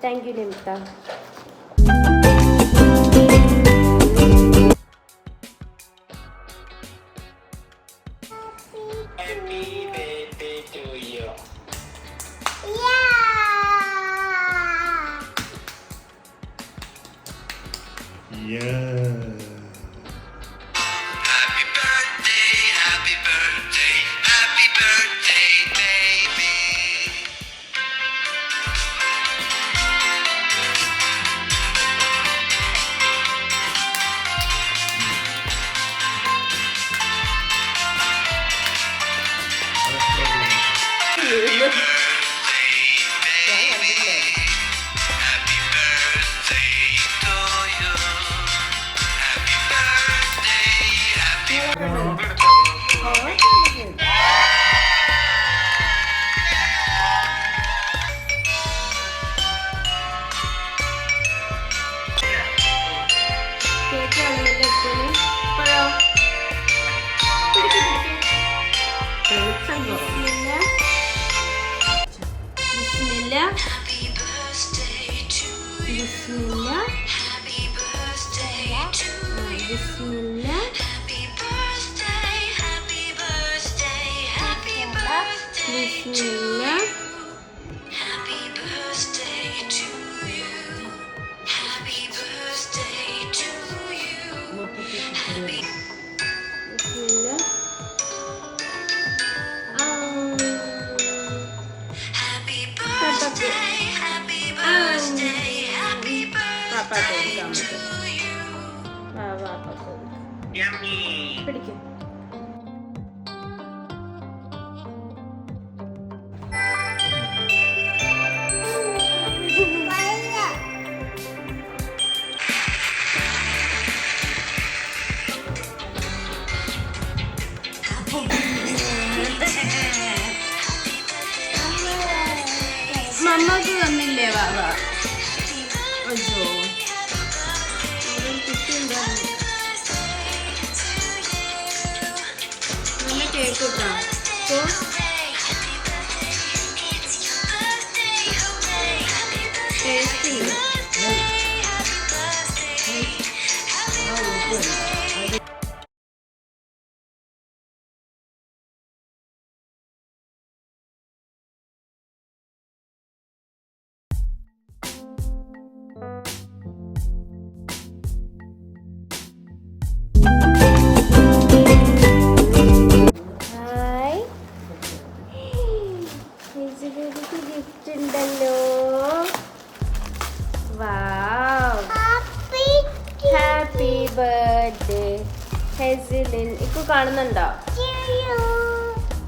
Thank you നിമിത്ത. പിടിക്കും. മമ്മക്ക് തന്നില്ലേ വാവ? അയ്യോ നല്ല കേക്ക് കിട്ടാം. ടേസ്റ്റില്ല. ഗിഫ്റ്റ് ഉണ്ടല്ലോ. ഹാപ്പി ബർത്ത്ഡേ ഹെസിലിൻ. ഇപ്പൊ കാണുന്നുണ്ടോ?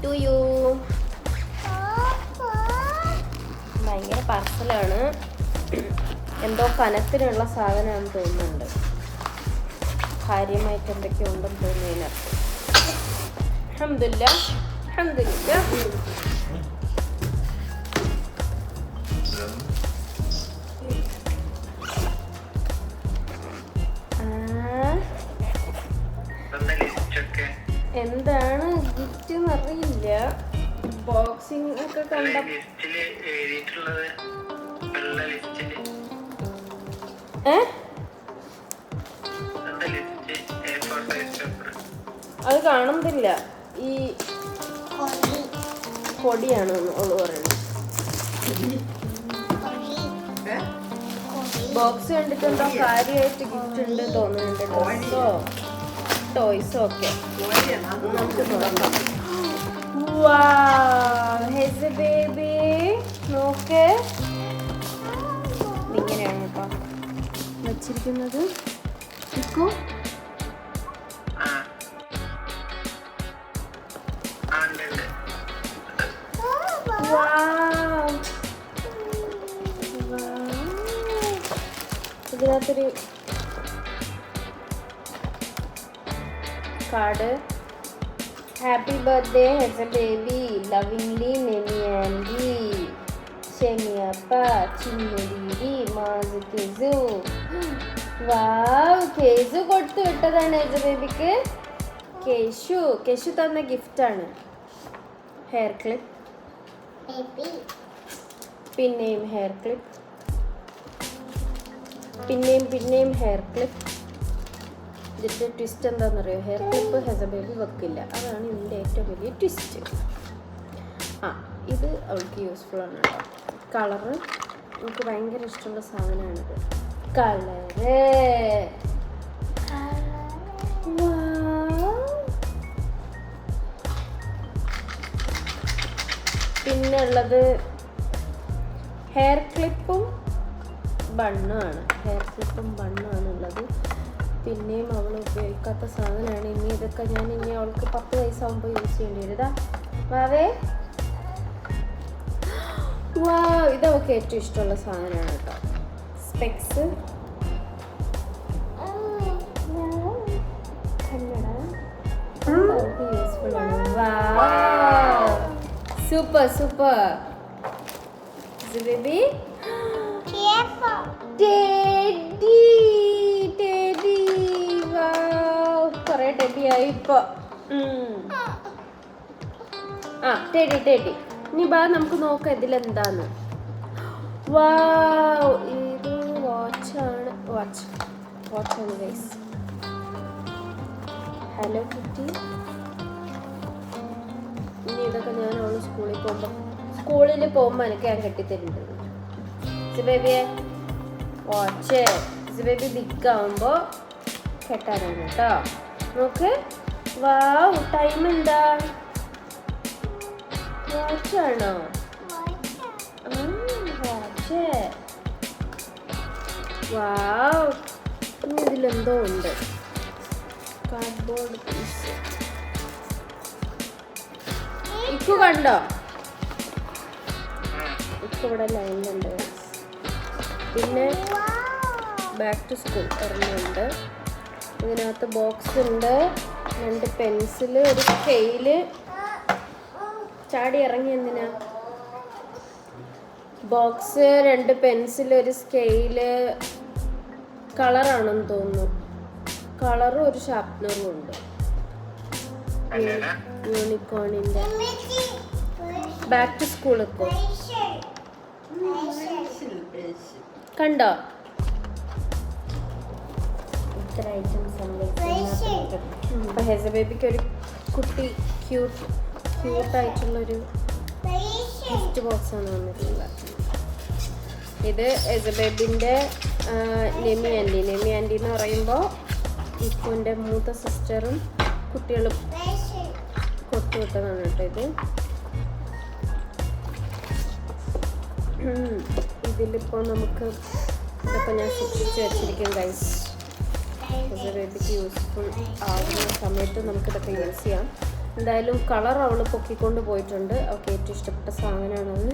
To you. ഭയങ്കര പാർസലാണ്. എന്തോ കനത്തിനുള്ള സാധനമാണെന്ന് തോന്നുന്നുണ്ട്. കാര്യമായിട്ട് എന്തൊക്കെയോ ഉണ്ടെന്ന് തോന്നുന്നതിനകത്ത്. അൽഹംദുലില്ലാ അൽഹംദുലില്ലാ. എന്താണ് ഗിഫ്റ്റ് എന്നറിയില്ല. ബോക്സിംഗ് ഒക്കെ കണ്ട അത് കാണുന്നില്ല. ഈ പൊടിയാണ് ഓള് പറയുന്നത്. ബോക്സ് കണ്ടിട്ട് എന്തോ കാര്യമായിട്ട് ഗിഫ്റ്റ് ഉണ്ട് തോന്നുന്നുണ്ട്. ഡ്രസ്സോ ടോയ്സോ ഒക്കെ നമുക്ക് നോക്കാം. ഹെസ് ബേബി നോക്ക്. ഇങ്ങനെയാണ് കേട്ടോ വെച്ചിരിക്കുന്നത്. ഇക്കോ ഇതിനകത്തൊരു കാർഡ്. ഹാപ്പി ബർത്ത്ഡേ ഹെസ് എ ബേബി ലവിംഗ്ലി നെനി ആൻഡി ഷെമിയപ്പ ചിന്നുരീരി മാസ് കെസു. വാവ്, കേസു കൊടുത്തു വിട്ടതാണ് ഹെസ് എ ബേബിക്ക്. കേശു തന്ന ഗിഫ്റ്റാണ്. ഹെയർ ക്ലിപ്പ്, പിന്നെയും ഹെയർ ക്ലിപ്പ്. പിന്നെയും ഹെയർ ക്ലിപ്പ്. ഇതിൻ്റെ ട്വിസ്റ്റ് എന്താണെന്നറിയോ? ഹെയർ ക്ലിപ്പ് ഹെസബേബി വെക്കില്ല, അതാണ് ഇതിൻ്റെ ഏറ്റവും വലിയ ട്വിസ്റ്റ്. ഇത് അവൾക്ക് യൂസ്ഫുൾ ആണ് കേട്ടോ. കളറ് എനിക്ക് ഭയങ്കര ഇഷ്ടമുള്ള സാധനമാണിത്. കളറ് പിന്നെ ഉള്ളത് ഹെയർ ക്ലിപ്പും ബണ്ണുമാണ് ഉള്ളത്. പിന്നെയും അവൾ ഉപയോഗിക്കാത്ത സാധനമാണ്. ഇതൊക്കെ ഞാൻ അവൾക്ക് 10 വയസ്സാകുമ്പോൾ യൂസ് ചെയ്യേണ്ടി വരും. ഇതാ വാവേ, ഇതവൾക്ക് ഏറ്റവും ഇഷ്ടമുള്ള സാധനമാണ് കേട്ടോ. സ്പെക്സ്, യൂസ്ഫുൾ ആണ്. Super baby. കൊറേ ടെഡിയായി ഇപ്പൊ. ടെഡി ഇനി ബാ നമുക്ക് നോക്കാം ഇതിലെന്താന്ന്. ഇത് വാച്ചാണ് ഗൈസ്. Hello kitty. ഇനി ഇതൊക്കെ ഞാൻ അവള് സ്കൂളിൽ പോകുമ്പോൾ എനിക്ക് ഞാൻ കെട്ടിത്തരുന്നുണ്ട്. ബേബിയെ വാച്ച് ബേബി ബിഗാവുമ്പോൾ കെട്ടാനാണ് കേട്ടോ. നോക്ക്, ടൈം എന്താ? വാച്ചാണോ? വാച്ച്. ഇനി ഇതിലെന്തോ ഉണ്ട്. Cardboard piece. ഇക്കു കണ്ടോ? ഇവിടെ ലൈനുണ്ട്. പിന്നെ ബാക്ക് ടു സ്കൂൾ ഒരെണ്ണമുണ്ട്. ഇതിനകത്ത് ബോക്സ് ഉണ്ട്, 2 പെൻസില്, ഒരു സ്കെയില്. ചാടി ഇറങ്ങി എന്തിനാ? ബോക്സ്, 2 പെൻസില്, ഒരു സ്കെയില്. കളറാണെന്ന് തോന്നുന്നു. കളറും ഒരു ഷാർപ്നറും ഉണ്ട്. യൂണിക്കോണിന്റെ ബാക്ക് ടു സ്കൂൾ ഇപ്പോ കണ്ടോ? ഇത്ര ഐറ്റംസ് അപ്പൊ ഹെസബേബിക്ക് ഒരു കുട്ടി ക്യൂട്ടായിട്ടുള്ളൊരു ഗിഫ്റ്റ് ബോക്സ് ആണ് വന്നിട്ടുള്ളത്. ഇത് ഹെസബേബിൻ്റെ നെമി ആൻറ്റി എന്ന് പറയുമ്പോൾ ഇപ്പോൻ്റെ മൂത്ത സിസ്റ്ററും കുട്ടികളും കൊടുത്തുവിട്ടതാണ് കേട്ടോ. ഇതിലിപ്പോൾ നമുക്ക് ഇതൊക്കെ ഞാൻ സൂക്ഷിച്ച് വെച്ചിരിക്കും ഗൈസ്. ബേബിക്ക് യൂസ്ഫുൾ ആവുന്ന സമയത്ത് നമുക്കിതൊക്കെ യൂസ് ചെയ്യാം. എന്തായാലും കളർ അവൾ പൊക്കിക്കൊണ്ട് പോയിട്ടുണ്ട്. അവൾക്ക് ഏറ്റവും ഇഷ്ടപ്പെട്ട സാധനമാണത്.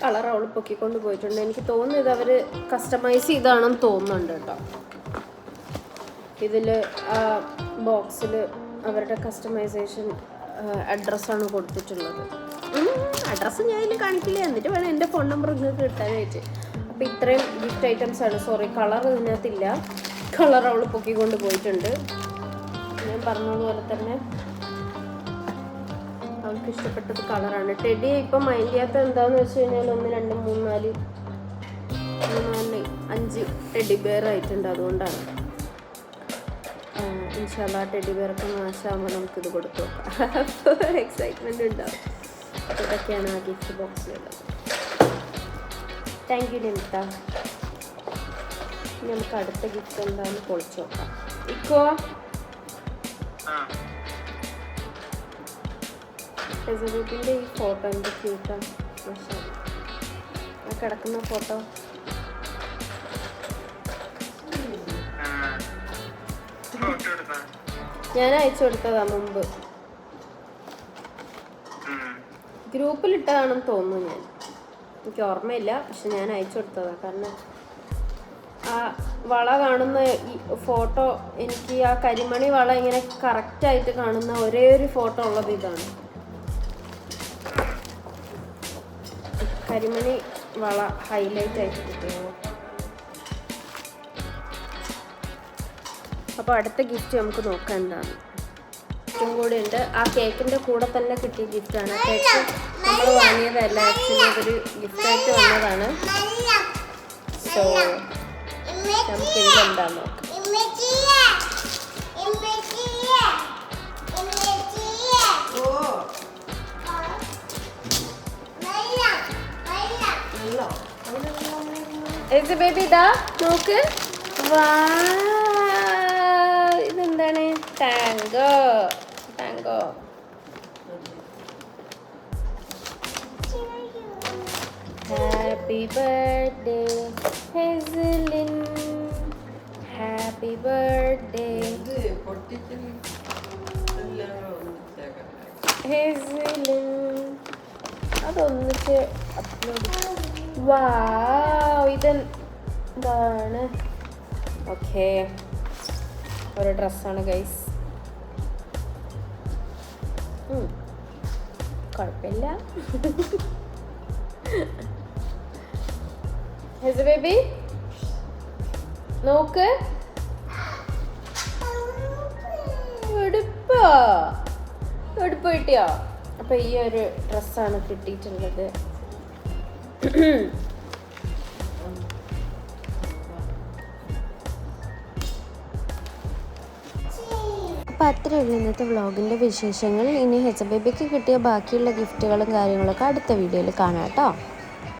കളർ അവൾ പൊക്കിക്കൊണ്ട് പോയിട്ടുണ്ട്. എനിക്ക് തോന്നുന്നു ഇത് അവർ കസ്റ്റമൈസ് ചെയ്താണെന്ന് തോന്നുന്നുണ്ട് കേട്ടോ. ഇതിൽ ബോക്സിൽ അവരുടെ കസ്റ്റമൈസേഷൻ അഡ്രസ്സാണ് കൊടുത്തിട്ടുള്ളത്. അഡ്രസ്സ് ഞാൻ ഇതിൽ കാണിക്കില്ല, എന്നിട്ട് വേണം എൻ്റെ ഫോൺ നമ്പർ നിങ്ങൾക്ക് കിട്ടാനായിട്ട്. അപ്പോൾ ഇത്രയും ഗിഫ്റ്റ് ഐറ്റംസ് ആണ്. കളർ ഇതിനകത്തില്ല. കളർ അവൾ പൊക്കിക്കൊണ്ട് പോയിട്ടുണ്ട്. ഞാൻ പറഞ്ഞതുപോലെ തന്നെ അവൾക്ക് ഇഷ്ടപ്പെട്ടത് കളറാണ്. ടെഡി ഇപ്പം മൈൻഡ് ചെയ്യാത്ത എന്താണെന്ന് വെച്ച് കഴിഞ്ഞാൽ 1 2 3 4 5 ടെഡി ബെയർ ആയിട്ടുണ്ട്. അതുകൊണ്ടാണ്. ഇൻഷാല്ലാ ടെഡി ബെയറൊക്കെ നാശമാകുമ്പോൾ നമുക്കിത് കൊടുത്തു നോക്കാം. അപ്പോൾ എക്സൈറ്റ്മെൻറ്റ് ഉണ്ടാവും. ഇതൊക്കെയാണ് ആ ഗിഫ്റ്റ് ബോക്സിലുള്ളത്. താങ്ക് യു നിമിത്ത. നമുക്ക് അടുത്ത ഗിഫ്റ്റ് എന്താണെന്ന് പൊളിച്ചു നോക്കാം. ഇക്കോ ഹെസബേബിൻ്റെ ഈ ഫോട്ടോ എന്ത് ക്യൂട്ടാണ്. ആ കിടക്കുന്ന ഫോട്ടോ ഞാൻ അയച്ചു കൊടുത്തതാ മുമ്പ്. ഗ്രൂപ്പിലിട്ടതാണെന്ന് തോന്നുന്നു. എനിക്ക് ഓർമ്മയില്ല, പക്ഷെ ഞാൻ അയച്ചു കൊടുത്തതാണ്. കാരണം ആ വള കാണുന്ന ഈ ഫോട്ടോ, എനിക്ക് ആ കരിമണി വള ഇങ്ങനെ കറക്റ്റായിട്ട് കാണുന്ന ഒരേ ഒരു ഫോട്ടോ ഉള്ളത് ഇതാണ്. കരിമണി വള ഹൈലൈറ്റ് ആയിട്ട് കിട്ടിയോ. അപ്പോൾ അടുത്ത ഗിഫ്റ്റ് നമുക്ക് നോക്കാം എന്താണ്. ഗിഫ്റ്റും കൂടെ ഉണ്ട്. ആ കേക്കിൻ്റെ കൂടെ തന്നെ കിട്ടിയ ഗിഫ്റ്റാണ്. ആ കേക്ക് നമ്മൾ വാങ്ങിയതല്ല, ആക്ച്വലി അതൊരു ഗിഫ്റ്റായിട്ട് വന്നതാണ്. സോ നമുക്ക് ഇതെന്താന്ന് നോക്കാം. ബേബി ഇതാ നോക്ക്. ഇതെന്താണ്? ടാങ്കോ. ഹാപ്പി ബർത്ത്ഡേ ഹെസലിൻ, ഹാപ്പി ബർത്ത്ഡേ ഹെസലിൻ. അതൊന്നിച്ച് അപ്ലോഡ്. ഇതെന്താണ്? ഓക്കെ, ഒരു ഡ്രസ്സാണ് ഗൈസ്. കുഴപ്പമില്ല. ഹെസ ബേബി നോക്ക്. എടുപ്പ് കിട്ടിയോ? അപ്പൊ ഈ ഒരു ഡ്രസ്സാണ് കിട്ടിയിട്ടുള്ളത്. അപ്പോൾ അത്രയുള്ള ഇന്നത്തെ വ്ളോഗിൻ്റെ വിശേഷങ്ങൾ. ഇനി ഹെസ ബേബിക്ക് കിട്ടിയ ബാക്കിയുള്ള ഗിഫ്റ്റുകളും കാര്യങ്ങളൊക്കെ അടുത്ത വീഡിയോയിൽ കാണാം കേട്ടോ.